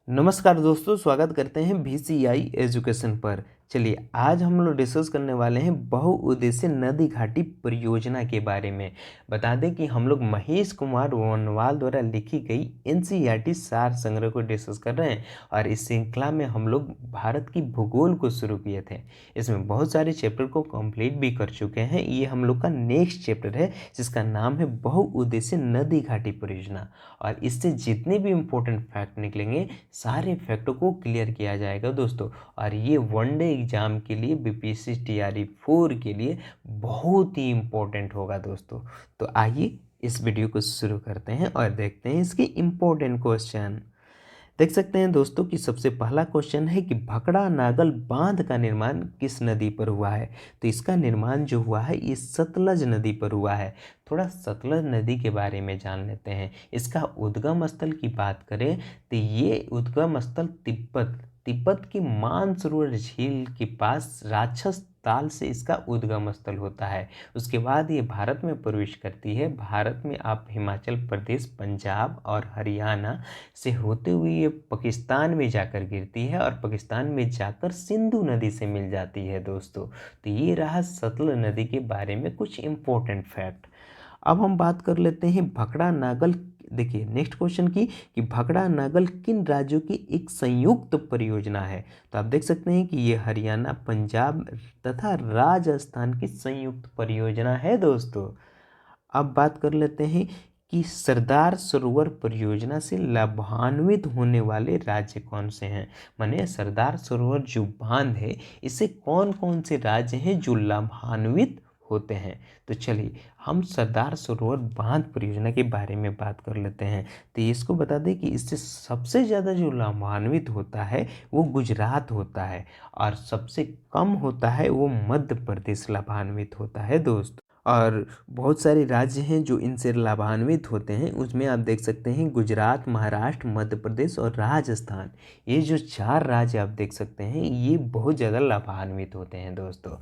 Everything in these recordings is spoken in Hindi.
नमस्कार दोस्तों, स्वागत करते हैं VCI एजुकेशन पर। चलिए आज हम लोग डिस्कस करने वाले हैं बहुउद्देशीय नदी घाटी परियोजना के बारे में। बता दें कि हम लोग महेश कुमार वनवाल द्वारा लिखी गई NCERT सार संग्रह को डिस्कस कर रहे हैं और इस श्रृंखला में हम लोग भारत की भूगोल को शुरू किए थे। इसमें बहुत सारे चैप्टर को कंप्लीट भी कर चुके हैं। ये हम लोग का नेक्स्ट चैप्टर है जिसका नाम है बहुउद्देशीय नदी घाटी परियोजना और इससे जितने भी इम्पोर्टेंट फैक्ट निकलेंगे सारे फैक्टों को क्लियर किया जाएगा दोस्तों। और ये वनडे एग्जाम के लिए BPSC TRE 4 के लिए बहुत ही इम्पोर्टेंट होगा दोस्तों। तो आइए इस वीडियो को शुरू करते हैं और देखते हैं इसके इम्पोर्टेंट क्वेश्चन। देख सकते हैं दोस्तों कि सबसे पहला क्वेश्चन है कि भकड़ा नागल बांध का निर्माण किस नदी पर हुआ है। तो इसका निर्माण जो हुआ है ये सतलज नदी पर हुआ है। थोड़ा सतलज नदी के बारे में जान लेते हैं। इसका उद्गम स्थल की बात करें तो ये उद्गम स्थल तिब्बत की मानसरोवर झील के पास राक्षस ताल से इसका उद्गम स्थल होता है। उसके बाद ये भारत में प्रवेश करती है। भारत में आप हिमाचल प्रदेश, पंजाब और हरियाणा से होते हुए ये पाकिस्तान में जाकर गिरती है और पाकिस्तान में जाकर सिंधु नदी से मिल जाती है दोस्तों। तो ये रहा सतलज नदी के बारे में कुछ इम्पोर्टेंट फैक्ट। अब हम बात कर लेते हैं भकड़ा नागल। देखिए नेक्स्ट क्वेश्चन की कि भकड़ा नागल किन राज्यों की एक संयुक्त परियोजना है। तो आप देख सकते हैं कि ये हरियाणा, पंजाब तथा राजस्थान की संयुक्त परियोजना है दोस्तों। अब बात कर लेते हैं कि सरदार सरोवर परियोजना से लाभान्वित होने वाले राज्य कौन से हैं। माने सरदार सरोवर जो बांध है इससे कौन कौन से राज्य हैं जो लाभान्वित होते हैं। तो चलिए हम सरदार सरोवर बांध परियोजना के बारे में बात कर लेते हैं। तो इसको बता दें कि इससे सबसे ज़्यादा जो लाभान्वित होता है वो गुजरात होता है और सबसे कम होता है वो मध्य प्रदेश लाभान्वित होता है दोस्त। और बहुत सारे राज्य हैं जो इनसे लाभान्वित होते हैं। उसमें आप देख सकते हैं गुजरात, महाराष्ट्र, मध्य प्रदेश और राजस्थान। ये जो 4 राज्य आप देख सकते हैं ये बहुत ज़्यादा लाभान्वित होते हैं दोस्तों।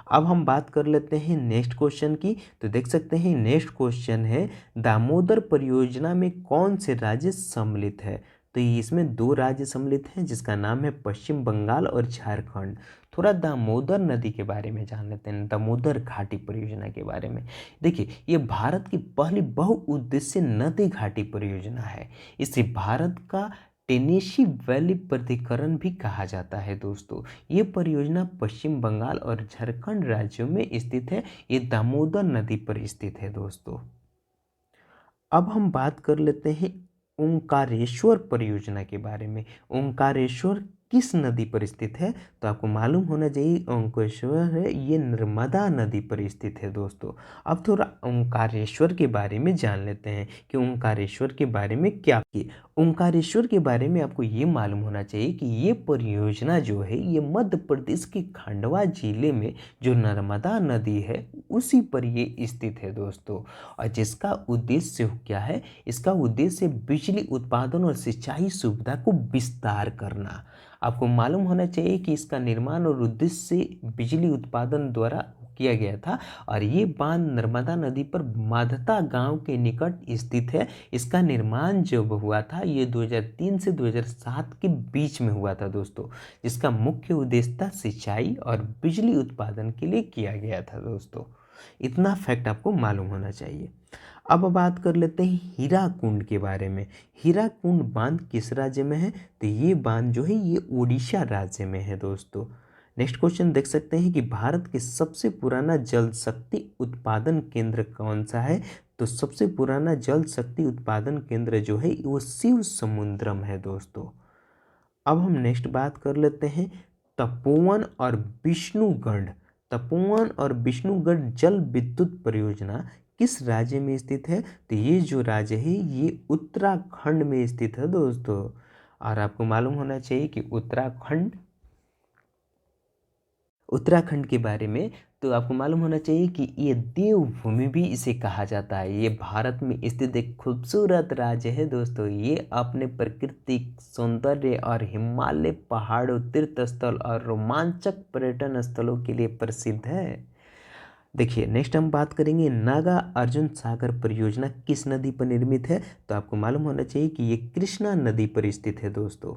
अब हम बात कर लेते हैं नेक्स्ट क्वेश्चन की। तो देख सकते हैं नेक्स्ट क्वेश्चन है दामोदर परियोजना में कौन से राज्य सम्मिलित है। तो इसमें 2 राज्य सम्मिलित हैं जिसका नाम है पश्चिम बंगाल और झारखंड। थोड़ा दामोदर नदी के बारे में जान लेते हैं, दामोदर घाटी परियोजना के बारे में। देखिए ये भारत की पहली बहुउद्देशीय नदी घाटी परियोजना है। इसे भारत का टेनेसी वैली प्राधिकरण भी कहा जाता है दोस्तों। ये परियोजना पश्चिम बंगाल और झारखंड राज्यों में स्थित है। ये दामोदर नदी पर स्थित है दोस्तों। अब हम बात कर लेते हैं ओंकारेश्वर परियोजना के बारे में। ओंकारेश्वर किस नदी पर स्थित है। तो आपको मालूम होना चाहिए ओंकारेश्वर है ये नर्मदा नदी पर स्थित है दोस्तों। अब थोड़ा ओंकारेश्वर के बारे में जान लेते हैं कि ओंकारेश्वर के बारे में क्या की। ओंकारेश्वर के बारे में आपको ये मालूम होना चाहिए कि ये परियोजना जो है ये मध्य प्रदेश के खंडवा जिले में जो नर्मदा नदी है उसी पर ये स्थित है दोस्तों। और जिसका उद्देश्य क्या है, इसका उद्देश्य बिजली उत्पादन और सिंचाई सुविधा को विस्तार करना। आपको मालूम होना चाहिए कि इसका निर्माण और उद्देश्य बिजली उत्पादन द्वारा किया गया था और ये बांध नर्मदा नदी पर माधता गांव के निकट स्थित है। इसका निर्माण जब हुआ था ये 2003 से 2007 के बीच में हुआ था दोस्तों। जिसका मुख्य उद्देश्य था सिंचाई और बिजली उत्पादन के लिए किया गया था दोस्तों। इतना फैक्ट आपको मालूम होना चाहिए। अब बात कर लेते हैं हीराकुंड के बारे में। हीराकुंड बांध किस राज्य में है। तो ये बांध जो है ये उड़ीसा राज्य में है दोस्तों। नेक्स्ट क्वेश्चन देख सकते हैं कि भारत के सबसे पुराना जल शक्ति उत्पादन केंद्र कौन सा है। तो सबसे पुराना जल शक्ति उत्पादन केंद्र जो है वो शिव समुद्रम है दोस्तों। अब हम नेक्स्ट बात कर लेते हैं तपोवन और विष्णुगढ़। तपोवन और विष्णुगढ़ जल विद्युत परियोजना किस राज्य में स्थित है। तो ये जो राज्य है ये उत्तराखंड में स्थित है दोस्तों। और आपको मालूम होना चाहिए कि उत्तराखंड के बारे में तो आपको मालूम होना चाहिए कि ये देवभूमि भी इसे कहा जाता है। ये भारत में स्थित एक खूबसूरत राज्य है दोस्तों। ये अपने प्राकृतिक सौंदर्य और हिमालय पहाड़ों, तीर्थ स्थल और रोमांचक पर्यटन स्थलों के लिए प्रसिद्ध है। देखिए नेक्स्ट हम बात करेंगे नागा अर्जुन सागर परियोजना किस नदी पर निर्मित है। तो आपको मालूम होना चाहिए कि ये कृष्णा नदी पर स्थित है दोस्तों।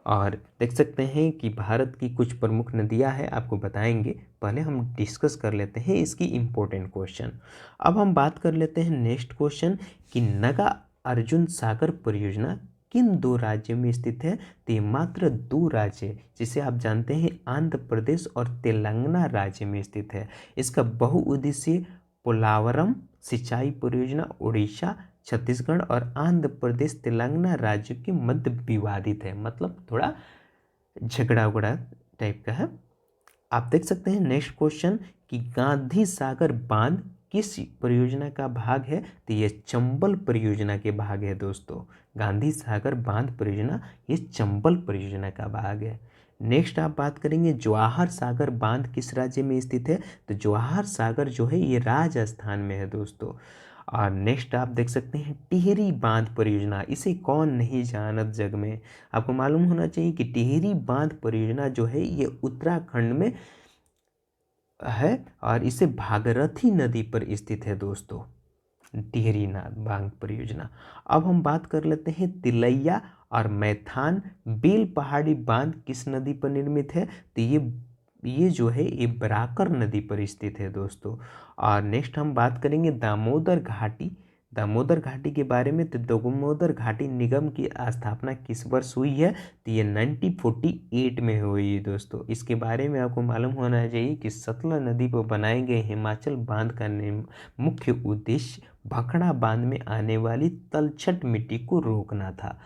और देख सकते हैं कि भारत की कुछ प्रमुख नदियां हैं, आपको बताएंगे। पहले हम डिस्कस कर लेते हैं इसकी इम्पोर्टेंट क्वेश्चन। अब हम बात कर लेते हैं नेक्स्ट क्वेश्चन कि नगा अर्जुन सागर परियोजना किन दो राज्यों में स्थित है। तो ये मात्र दो राज्य, जिसे आप जानते हैं आंध्र प्रदेश और तेलंगाना राज्य में स्थित है। इसका बहुउद्देशीय पोलावरम सिंचाई परियोजना उड़ीसा, छत्तीसगढ़ और आंध्र प्रदेश तेलंगाना राज्यों के मध्य विवादित है, मतलब थोड़ा झगड़ा उगड़ा टाइप का है। आप देख सकते हैं नेक्स्ट क्वेश्चन कि गांधी सागर बांध किस परियोजना का भाग है। तो ये चंबल परियोजना के भाग है दोस्तों। गांधी सागर बांध परियोजना ये चंबल परियोजना का भाग है। नेक्स्ट आप बात करेंगे जवाहर सागर बांध किस राज्य में स्थित है। तो जवाहर सागर जो है ये राजस्थान में है दोस्तों। और नेक्स्ट आप देख सकते हैं टिहरी बांध परियोजना, इसे कौन नहीं जानत जग में। आपको मालूम होना चाहिए कि टिहरी बांध परियोजना जो है ये उत्तराखंड में है और इसे भागीरथी नदी पर स्थित है दोस्तों, टिहरी बांध परियोजना। अब हम बात कर लेते हैं तिलैया और मैथान बेल पहाड़ी बांध किस नदी पर निर्मित है। तो ये जो है ये बराकर नदी पर स्थित है दोस्तों। और नेक्स्ट हम बात करेंगे दामोदर घाटी। दामोदर घाटी के बारे में, तो दामोदर घाटी निगम की स्थापना किस वर्ष हुई है। तो ये 1948 में हुई है दोस्तों। इसके बारे में आपको मालूम होना चाहिए कि सतलज नदी पर बनाए गए हिमाचल बांध का मुख्य उद्देश्य भाखड़ा बांध में आने वाली तलछट मिट्टी को रोकना था।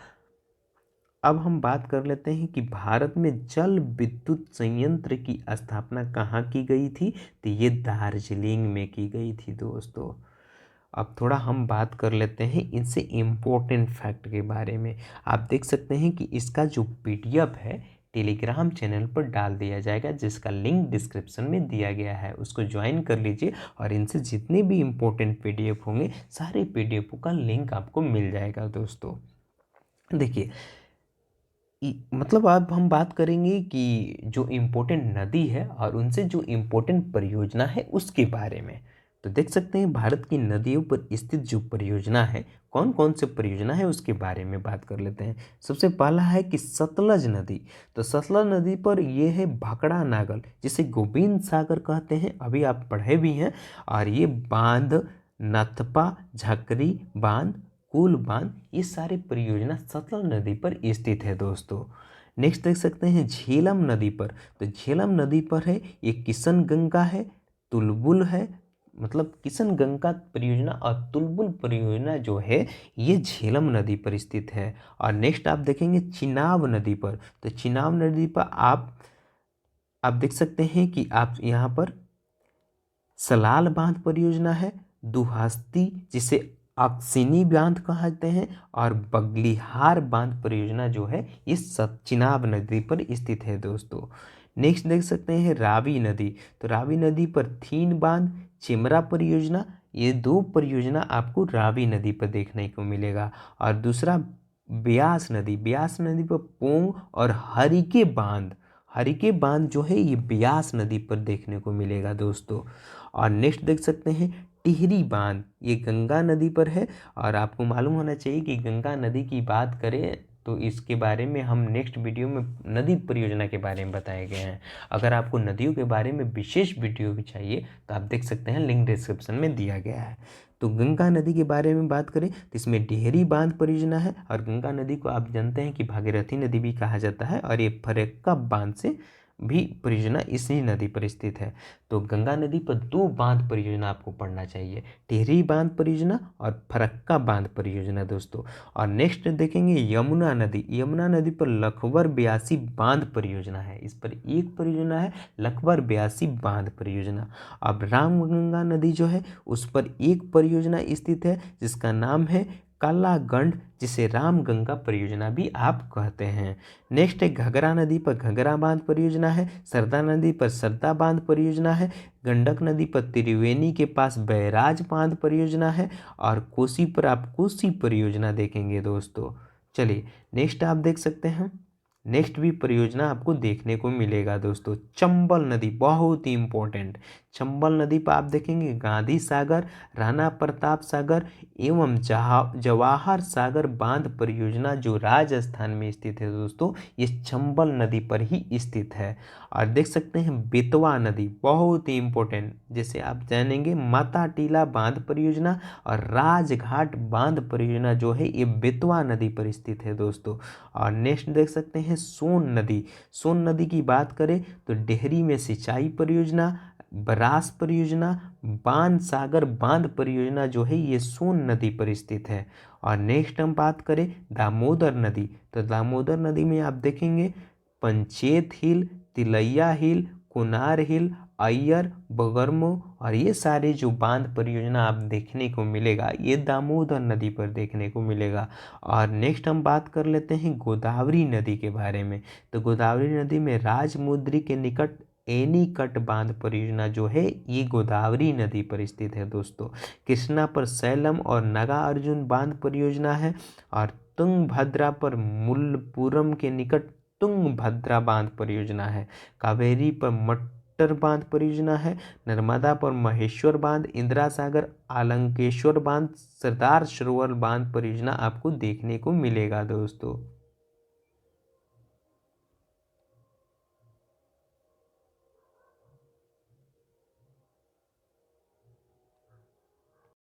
अब हम बात कर लेते हैं कि भारत में जल विद्युत संयंत्र की स्थापना कहाँ की गई थी। तो ये दार्जिलिंग में की गई थी दोस्तों। अब थोड़ा हम बात कर लेते हैं इनसे इम्पोर्टेंट फैक्ट के बारे में। आप देख सकते हैं कि इसका जो PDF है टेलीग्राम चैनल पर डाल दिया जाएगा, जिसका लिंक डिस्क्रिप्शन में दिया गया है, उसको ज्वाइन कर लीजिए और इनसे जितने भी इम्पोर्टेंट PDF होंगे सारे PDF का लिंक आपको मिल जाएगा दोस्तों। देखिए मतलब अब हम बात करेंगे कि जो इम्पोर्टेंट नदी है और उनसे जो इम्पोर्टेंट परियोजना है उसके बारे में। तो देख सकते हैं भारत की नदियों पर स्थित जो परियोजना है, कौन कौन से परियोजना है उसके बारे में बात कर लेते हैं। सबसे पहला है कि सतलज नदी। तो सतलज नदी पर ये है भाखड़ा नागल, जिसे गोविंद सागर कहते हैं, अभी आप पढ़े भी हैं। और ये बांध नथपा झकरी बांध कुल बांध ये सारे परियोजना सतलज नदी पर स्थित है दोस्तों। नेक्स्ट देख सकते हैं झेलम नदी पर। तो झेलम नदी पर है ये किशनगंगा है, तुलबुल है, मतलब किशनगंगा परियोजना और तुलबुल परियोजना जो है ये झेलम नदी पर स्थित है। और नेक्स्ट आप देखेंगे चिनाब नदी पर। तो चिनाब नदी पर आप देख सकते हैं कि आप यहाँ पर सलाल बांध परियोजना है, दुहस्ती जिसे अक्सिनी बांध कहते हैं, और बगलिहार बांध परियोजना जो है ये चिनाब नदी पर स्थित है दोस्तों। नेक्स्ट देख सकते हैं रावी नदी। तो रावी नदी पर थीन बांध, चिमरा परियोजना, ये दो परियोजना आपको रावी नदी पर देखने को मिलेगा। और दूसरा ब्यास नदी, ब्यास नदी पर पोंग और हरिके बांध, हरिके बांध जो है ये ब्यास नदी पर देखने को मिलेगा दोस्तों। और नेक्स्ट देख सकते हैं टिहरी बांध, ये गंगा नदी पर है। और आपको मालूम होना चाहिए कि गंगा नदी की बात करें तो इसके बारे में हम नेक्स्ट वीडियो में नदी परियोजना के बारे में बताए गए हैं। अगर आपको नदियों के बारे में विशेष वीडियो भी चाहिए तो आप देख सकते हैं, लिंक डिस्क्रिप्शन में दिया गया है। तो गंगा नदी के बारे में बात करें तो इसमें टिहरी बांध परियोजना है। और गंगा नदी को आप जानते हैं कि भागीरथी नदी भी कहा जाता है, और ये फरक्का बांध से भी परियोजना इसी नदी पर स्थित है। तो गंगा नदी पर दो बांध परियोजना आपको पढ़ना चाहिए, टिहरी बांध परियोजना और फरक्का बांध परियोजना दोस्तों। और नेक्स्ट देखेंगे यमुना नदी। यमुना नदी पर लखवर ब्यासी बांध परियोजना है, इस पर एक परियोजना है लखवर ब्यासी बांध परियोजना। अब रामगंगा नदी जो है उस पर एक परियोजना स्थित है जिसका नाम है कालागंड, जिसे रामगंगा परियोजना भी आप कहते हैं। नेक्स्ट है घघरा नदी पर घघरा बांध परियोजना है, सरदा नदी पर सरदा बांध परियोजना है, गंडक नदी पर त्रिवेणी के पास बैराज बांध परियोजना है, और कोसी पर आप कोसी परियोजना देखेंगे दोस्तों। चलिए नेक्स्ट आप देख सकते हैं नेक्स्ट भी परियोजना आपको देखने को मिलेगा दोस्तों। चंबल नदी बहुत ही इंपॉर्टेंट। चंबल नदी पर आप देखेंगे गांधी सागर, राणा प्रताप सागर एवं जवाहर सागर बांध परियोजना जो राजस्थान में स्थित है दोस्तों, ये चंबल नदी पर ही स्थित है। और देख सकते हैं बेतवा नदी बहुत ही इंपॉर्टेंट, जैसे आप जानेंगे माता टीला बांध परियोजना और राजघाट बांध परियोजना जो है ये बेतवा नदी पर स्थित है दोस्तों। और नेक्स्ट देख सकते हैं सोन नदी। सोन नदी की बात करें तो डेहरी में सिंचाई परियोजना, बरास परियोजना, बाण सागर बांध परियोजना जो है ये सोन नदी पर स्थित है। और नेक्स्ट हम बात करें दामोदर नदी, तो दामोदर नदी में आप देखेंगे पंचेत हिल, तिलैया हिल, कुनार हिल, अय्यर, बगरमो और ये सारे जो बांध परियोजना आप देखने को मिलेगा ये दामोदर नदी पर देखने को मिलेगा। और नेक्स्ट हम बात कर लेते हैं गोदावरी नदी के बारे में। तो गोदावरी नदी में राजमुंद्री के निकट एनीकट बांध परियोजना जो है ये गोदावरी नदी पर स्थित है दोस्तों। कृष्णा पर सैलम और नागा अर्जुन बांध परियोजना है। और तुंगभद्रा पर मुल्लपुरम के निकट तुंगभद्रा बांध परियोजना है। कावेरी पर मट्टर बांध परियोजना है। नर्मदा पर महेश्वर बांध, इंदिरा सागर, आलंकेश्वर बांध, सरदार सरोवर बांध परियोजना आपको देखने को मिलेगा दोस्तों।